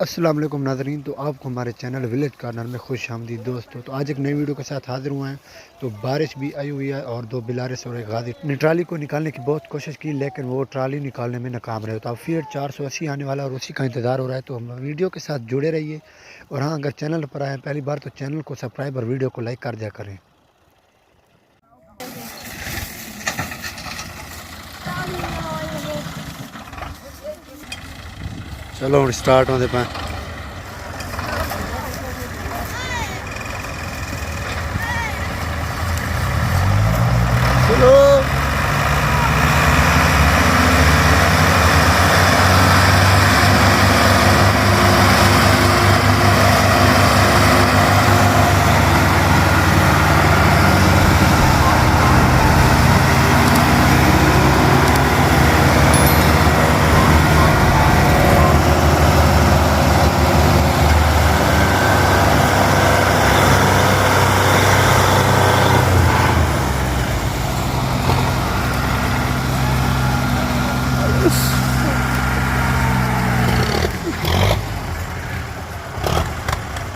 अस्सलाम वालेकुम नाज़रीन। तो आपको हमारे चैनल विलेज कार्नर में खुश आमदीद दोस्तों। तो आज एक नई वीडियो के साथ हाजिर हुए हैं। तो बारिश भी आई हुई है और दो बेलारस और एक गाजी ने ट्राली को निकालने की बहुत कोशिश की, लेकिन वो ट्राली निकालने में नाकाम रहे। तो अब फिएट 480 आने वाला और उसी का इंतज़ार हो रहा है। तो हम वीडियो के साथ जुड़े रहिए। और हाँ, अगर चैनल पर आए पहली बार तो चैनल को सब्सक्राइब और वीडियो को लाइक कर दिया करें। चलो स्टार्ट होते पाए।